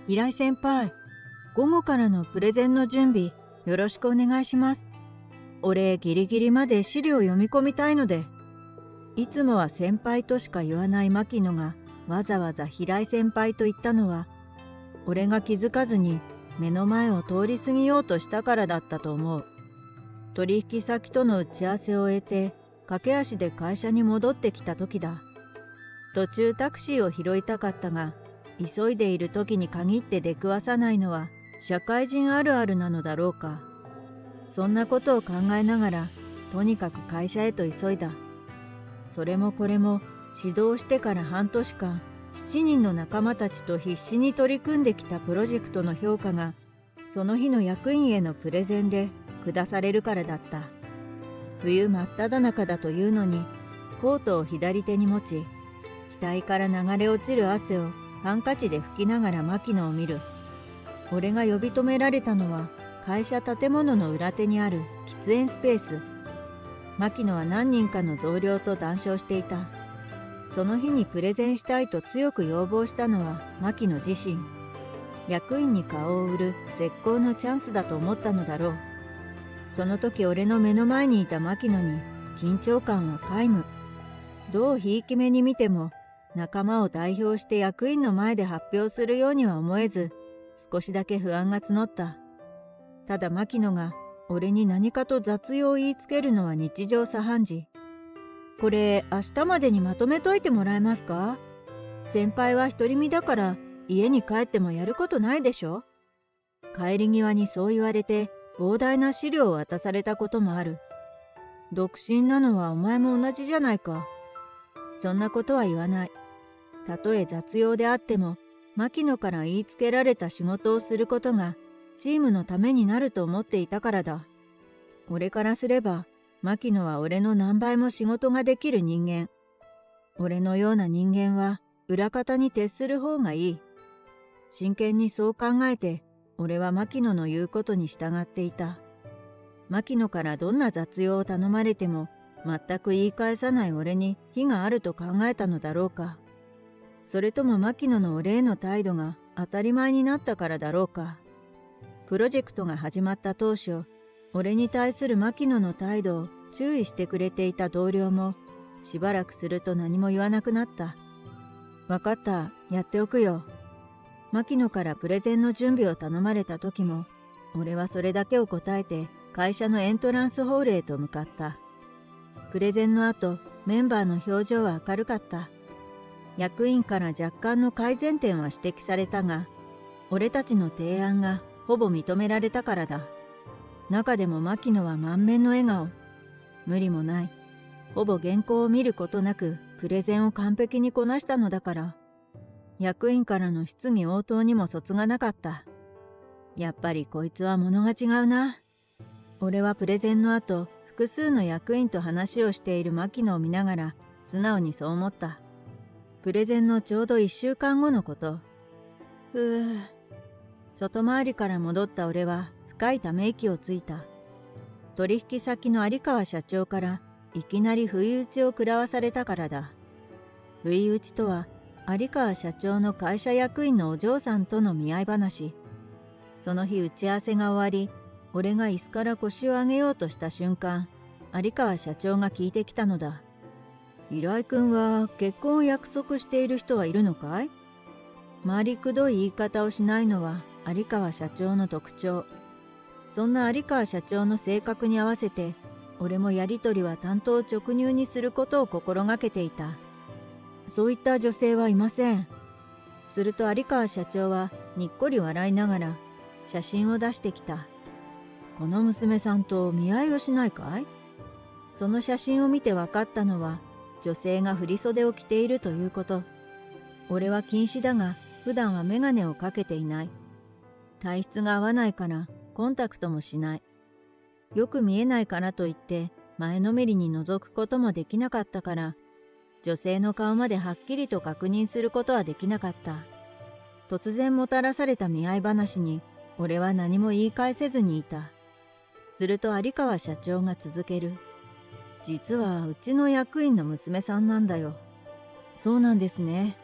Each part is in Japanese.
平井先輩、午後からのプレゼンの準備、よろしくお願いします。俺、ギリギリまで資料読み込みたいので。いつもは先輩としか言わない牧野が、わざわざ平井先輩と言ったのは、俺が気づかずに目の前を通り過ぎようとしたからだったと思う。取引先との打ち合わせを終えて、駆け足で会社に戻ってきた時だ。途中タクシーを拾いたかったが、急いでいる時に限って出くわさないのは社会人あるあるなのだろうか。そんなことを考えながら、とにかく会社へと急いだ。それもこれも指導してから半年間、7人の仲間たちと必死に取り組んできたプロジェクトの評価が、その日の役員へのプレゼンで下されるからだった。冬真っ只中だというのに、コートを左手に持ち、額から流れ落ちる汗をハンカチで拭きながら牧野を見る。俺が呼び止められたのは、会社建物の裏手にある喫煙スペース。牧野は何人かの同僚と談笑していた。その日にプレゼンしたいと強く要望したのは牧野自身。役員に顔を売る絶好のチャンスだと思ったのだろう。その時俺の目の前にいた牧野に緊張感は皆無。どうひいき目に見ても仲間を代表して役員の前で発表するようには思えず、少しだけ不安が募った。ただ牧野が俺に何かと雑用を言いつけるのは日常茶飯事。これ明日までにまとめといてもらえますか？先輩は独り身だから家に帰ってもやることないでしょ？帰り際にそう言われて膨大な資料を渡されたこともある。独身なのはお前も同じじゃないか。そんなことは言わない。たとえ雑用であっても、牧野から言いつけられた仕事をすることがチームのためになると思っていたからだ。俺からすれば、牧野は俺の何倍も仕事ができる人間。俺のような人間は裏方に徹する方がいい。真剣にそう考えて、俺は牧野の言うことに従っていた。牧野からどんな雑用を頼まれても、全く言い返さない俺に非があると考えたのだろうか。それとも牧野の俺への態度が当たり前になったからだろうか。プロジェクトが始まった当初、俺に対する牧野の態度を注意してくれていた同僚も、しばらくすると何も言わなくなった。わかった、やっておくよ。牧野からプレゼンの準備を頼まれた時も、俺はそれだけを答えて会社のエントランスホールへと向かった。プレゼンの後、メンバーの表情は明るかった。役員から若干の改善点は指摘されたが、俺たちの提案がほぼ認められたからだ。中でも牧野は満面の笑顔。無理もない。ほぼ原稿を見ることなくプレゼンを完璧にこなしたのだから。役員からの質疑応答にもそつがなかった。やっぱりこいつは物が違うな。俺はプレゼンの後、複数の役員と話をしている牧野を見ながら素直にそう思った。プレゼンのちょうど1週間後のこと。外回りから戻った俺は深いため息をついた。取引先の有川社長からいきなり不意打ちを食らわされたからだ。不意打ちとは有川社長の会社役員のお嬢さんとの見合い話。その日打ち合わせが終わり、俺が椅子から腰を上げようとした瞬間、有川社長が聞いてきたのだ。平井君は結婚を約束している人はいるのかい？回りくどい言い方をしないのは有川社長の特徴。そんな有川社長の性格に合わせて、俺もやりとりは単刀直入にすることを心がけていた。そういった女性はいません。すると有川社長はにっこり笑いながら写真を出してきた。この娘さんと見合いをしないかい？その写真を見て分かったのは、女性が振り袖を着ているということ。俺は近視だが、普段はメガネをかけていない。体質が合わないからコンタクトもしない。よく見えないからといって前のめりに覗くこともできなかったから、女性の顔まではっきりと確認することはできなかった。突然もたらされた見合い話に、俺は何も言い返せずにいた。すると有川社長が続ける。実はうちの役員の娘さんなんだよ。そうなんですね。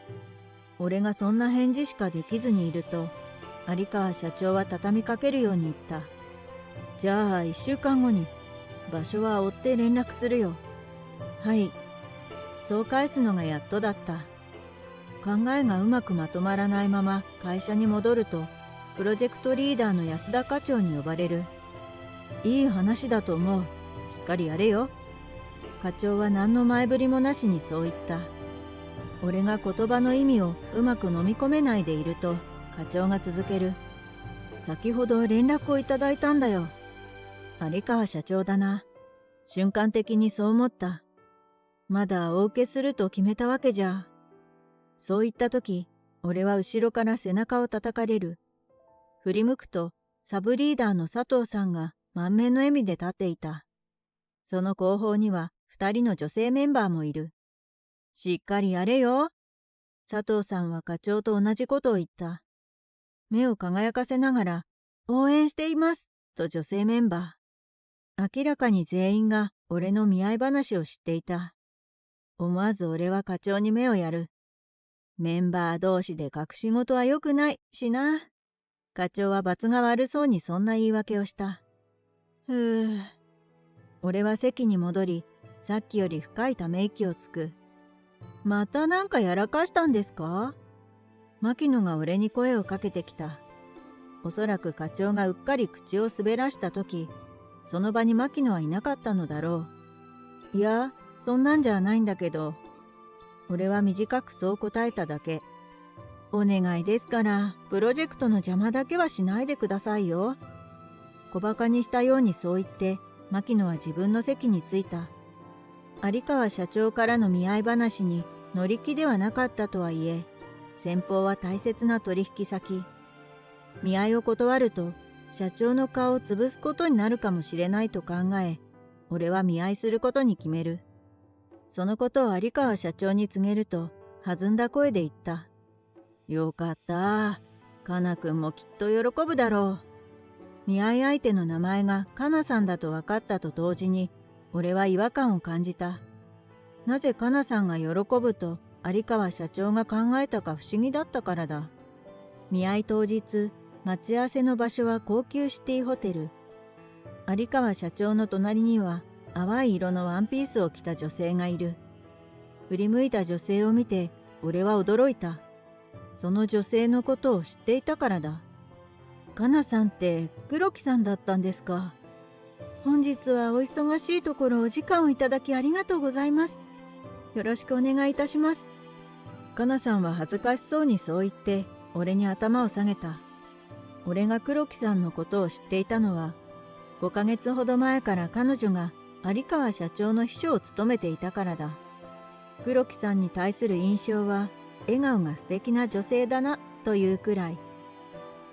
俺がそんな返事しかできずにいると、有川社長は畳みかけるように言った。じゃあ1週間後に。場所は追って連絡するよ。はい。そう返すのがやっとだった。考えがうまくまとまらないまま会社に戻ると、プロジェクトリーダーの安田課長に呼ばれる。いい話だと思う。しっかりやれよ。課長は何の前振りもなしにそう言った。俺が言葉の意味をうまく飲み込めないでいると、課長が続ける。先ほど連絡をいただいたんだよ。有川社長だな。瞬間的にそう思った。まだお受けすると決めたわけじゃ。そう言ったとき、俺は後ろから背中を叩かれる。振り向くと、サブリーダーの佐藤さんが満面の笑みで立っていた。その後方には2人の女性メンバーもいる。しっかりやれよ。佐藤さんは課長と同じことを言った。目を輝かせながら、応援しています、と女性メンバー。明らかに全員が俺の見合い話を知っていた。思わず俺は課長に目をやる。メンバー同士で隠し事は良くないしな。課長は罰が悪そうにそんな言い訳をした。俺は席に戻り、さっきより深いため息をつく。またなんかやらかしたんですか？牧野が俺に声をかけてきた。おそらく課長がうっかり口を滑らしたとき、その場に牧野はいなかったのだろう。いや、そんなんじゃないんだけど。俺は短くそう答えただけ。お願いですから、プロジェクトの邪魔だけはしないでくださいよ。小馬鹿にしたようにそう言って、牧野は自分の席に着いた。有川社長からの見合い話に乗り気ではなかったとはいえ、先方は大切な取引先。見合いを断ると、社長の顔を潰すことになるかもしれないと考え、俺は見合いすることに決める。そのことを有川社長に告げると、弾んだ声で言った。よかった。かなくんもきっと喜ぶだろう。見合い相手の名前がかなさんだと分かったと同時に、俺は違和感を感じた。なぜかなさんが喜ぶと有川社長が考えたか不思議だったからだ。見合い当日、待ち合わせの場所は高級シティホテル。有川社長の隣には淡い色のワンピースを着た女性がいる。振り向いた女性を見て俺は驚いた。その女性のことを知っていたからだ。かなさんって黒木さんだったんですか。本日はお忙しいところお時間をいただきありがとうございます。よろしくお願いいたします。かなさんは恥ずかしそうにそう言って俺に頭を下げた。俺が黒木さんのことを知っていたのは、5ヶ月ほど前から彼女が有川社長の秘書を務めていたからだ。黒木さんに対する印象は、笑顔が素敵な女性だなというくらい。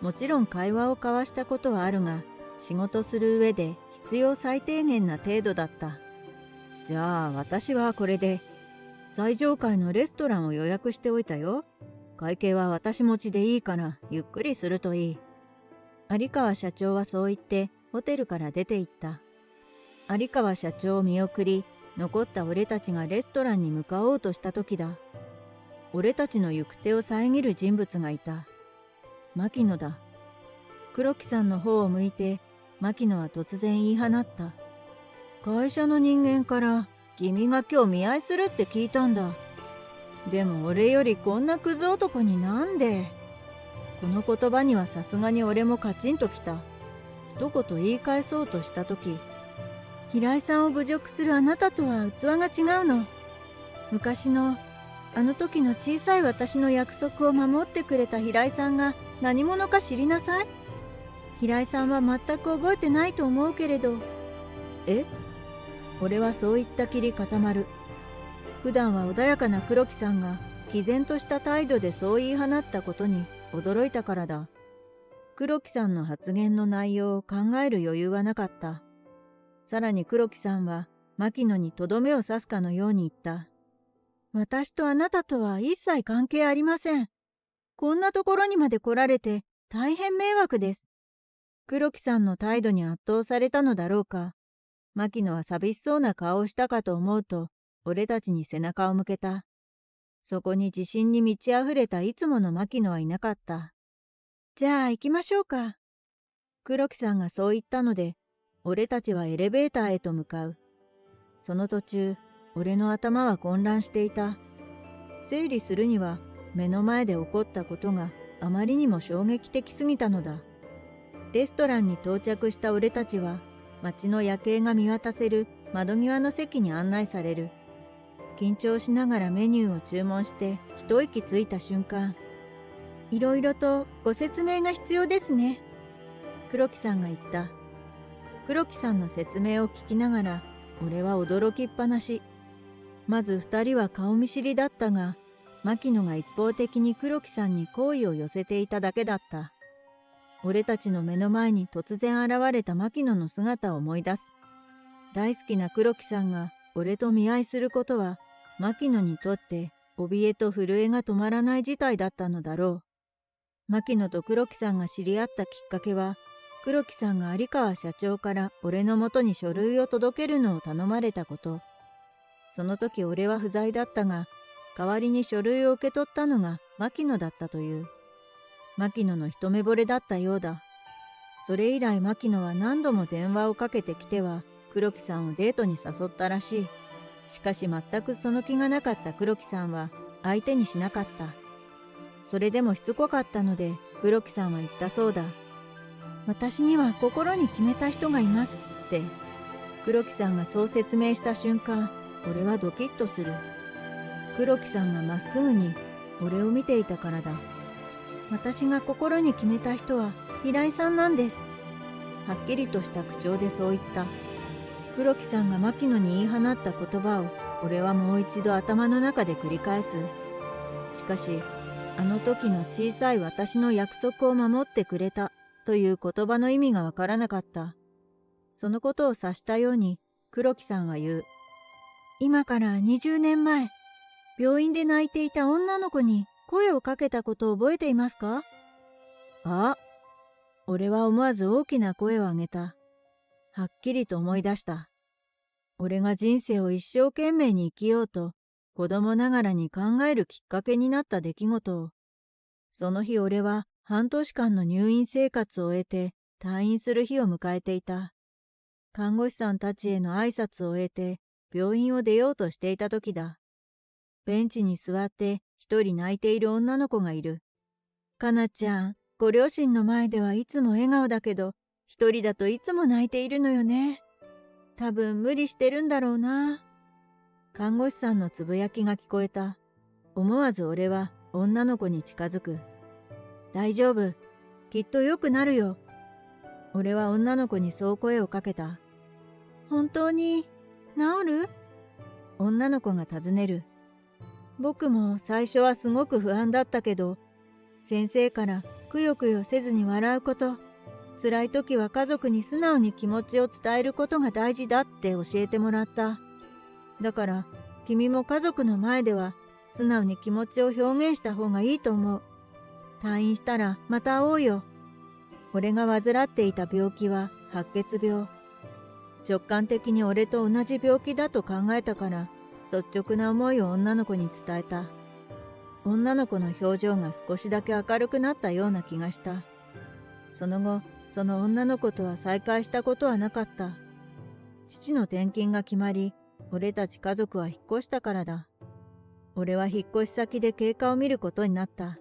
もちろん会話を交わしたことはあるが、仕事する上で必要最低限な程度だった。じゃあ私はこれで、最上階のレストランを予約しておいたよ。会計は私持ちでいいからゆっくりするといい。有川社長はそう言ってホテルから出て行った。有川社長を見送り、残った俺たちがレストランに向かおうとした時だ。俺たちの行く手を遮る人物がいた。牧野だ。黒木さんの方を向いて、牧野は突然言い放った。会社の人間から君が今日見合いするって聞いたんだ。でも俺よりこんなクズ男になんで。この言葉にはさすがに俺もカチンときた。一言言い返そうとしたとき、平井さんを侮辱するあなたとは器が違うの。昔のあの時の小さい私の約束を守ってくれた平井さんが何者か知りなさい。平井さんは全く覚えてないと思うけれど。え？俺はそう言ったきり固まる。普段は穏やかな黒木さんが毅然とした態度でそう言い放ったことに驚いたからだ。黒木さんの発言の内容を考える余裕はなかった。さらに黒木さんは牧野にとどめを刺すかのように言った。私とあなたとは一切関係ありません。こんなところにまで来られて大変迷惑です。黒木さんの態度に圧倒されたのだろうか。牧野は寂しそうな顔をしたかと思うと、俺たちに背中を向けた。そこに自信に満ち溢れたいつもの牧野はいなかった。じゃあ行きましょうか。黒木さんがそう言ったので、俺たちはエレベーターへと向かう。その途中、俺の頭は混乱していた。整理するには、目の前で起こったことがあまりにも衝撃的すぎたのだ。レストランに到着した俺たちは、街の夜景が見渡せる窓際の席に案内される。緊張しながらメニューを注文して一息ついた瞬間、いろいろとご説明が必要ですね。黒木さんが言った。黒木さんの説明を聞きながら、俺は驚きっぱなし。まず二人は顔見知りだったが、牧野が一方的に黒木さんに好意を寄せていただけだった。俺たちの目の前に突然現れた牧野の姿を思い出す。大好きな黒木さんが俺と見合いすることは、牧野にとって怯えと震えが止まらない事態だったのだろう。牧野と黒木さんが知り合ったきっかけは、黒木さんが有川社長から俺のもとに書類を届けるのを頼まれたこと。その時俺は不在だったが、代わりに書類を受け取ったのが牧野だったという。牧野の一目惚れだったようだ。それ以来牧野は何度も電話をかけてきては黒木さんをデートに誘ったらしい。しかし全くその気がなかった黒木さんは相手にしなかった。それでもしつこかったので黒木さんは言ったそうだ。私には心に決めた人がいますって。黒木さんがそう説明した瞬間、俺はドキッとする。黒木さんがまっすぐに俺を見ていたからだ。私が心に決めた人は平井さんなんです。はっきりとした口調でそう言った。黒木さんが牧野に言い放った言葉を俺はもう一度頭の中で繰り返す。しかし、あの時の小さい私の約束を守ってくれたという言葉の意味がわからなかった。そのことを察したように黒木さんは言う。今から20年前、病院で泣いていた女の子に声をかけたことを覚えていますか？あ、俺は思わず大きな声を上げた。はっきりと思い出した。俺が人生を一生懸命に生きようと子供ながらに考えるきっかけになった出来事を。その日俺は半年間の入院生活を終えて退院する日を迎えていた。看護師さんたちへの挨拶を終えて病院を出ようとしていた時だ。ベンチに座って一人泣いている女の子がいる。かなちゃん、ご両親の前ではいつも笑顔だけど、一人だといつも泣いているのよね。多分無理してるんだろうな。看護師さんのつぶやきが聞こえた。思わず俺は女の子に近づく。大丈夫。きっと良くなるよ。俺は女の子にそう声をかけた。本当に治る？女の子が尋ねる。僕も最初はすごく不安だったけど、先生からくよくよせずに笑うこと、辛い時は家族に素直に気持ちを伝えることが大事だって教えてもらった。だから君も家族の前では素直に気持ちを表現した方がいいと思う。退院したらまた会おうよ。俺が患っていた病気は白血病。直感的に俺と同じ病気だと考えたから、率直な思いを女の子に伝えた。女の子の表情が少しだけ明るくなったような気がした。その後、その女の子とは再会したことはなかった。父の転勤が決まり、俺たち家族は引っ越したからだ。俺は引っ越し先で経過を見ることになった。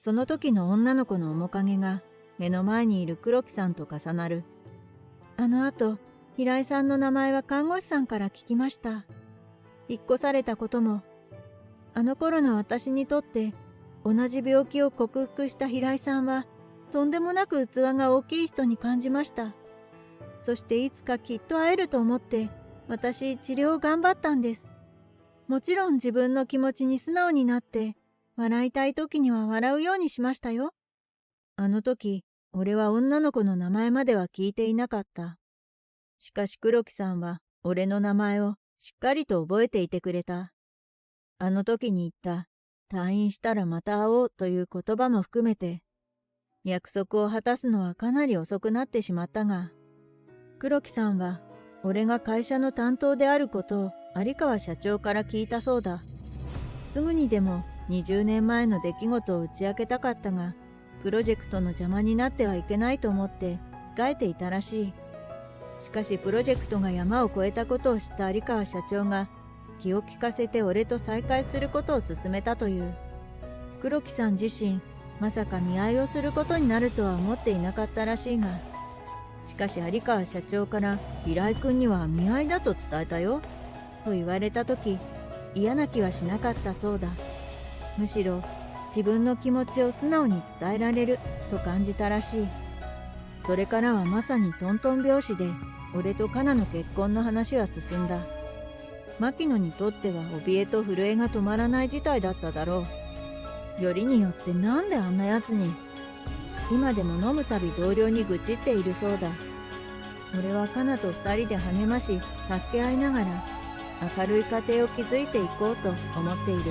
その時の女の子の面影が目の前にいる黒木さんと重なる。あの後、平井さんの名前は看護師さんから聞きました。引っ越されたことも、あの頃の私にとって同じ病気を克服した平井さんはとんでもなく器が大きい人に感じました。そしていつかきっと会えると思って私治療を頑張ったんです。もちろん自分の気持ちに素直になって笑いたい時には笑うようにしましたよ。あの時俺は女の子の名前までは聞いていなかった。しかし黒木さんは俺の名前をしっかりと覚えていてくれた。あの時に言った退院したらまた会おうという言葉も含めて、約束を果たすのはかなり遅くなってしまったが、黒木さんは俺が会社の担当であることを有川社長から聞いたそうだ。すぐにでも20年前の出来事を打ち明けたかったが、プロジェクトの邪魔になってはいけないと思って控えていたらしい。しかしプロジェクトが山を越えたことを知った有川社長が気を利かせて俺と再会することを勧めたという。黒木さん自身、まさか見合いをすることになるとは思っていなかったらしいが、しかし有川社長から平井君には見合いだと伝えたよと言われたとき、嫌な気はしなかったそうだ。むしろ自分の気持ちを素直に伝えられると感じたらしい。それからはまさにトントン拍子で俺とカナの結婚の話は進んだ。牧野にとっては怯えと震えが止まらない事態だっただろう。よりによってなんであんなやつに。今でも飲むたび同僚に愚痴っているそうだ。俺はカナと二人で励まし助け合いながら明るい家庭を築いていこうと思っている。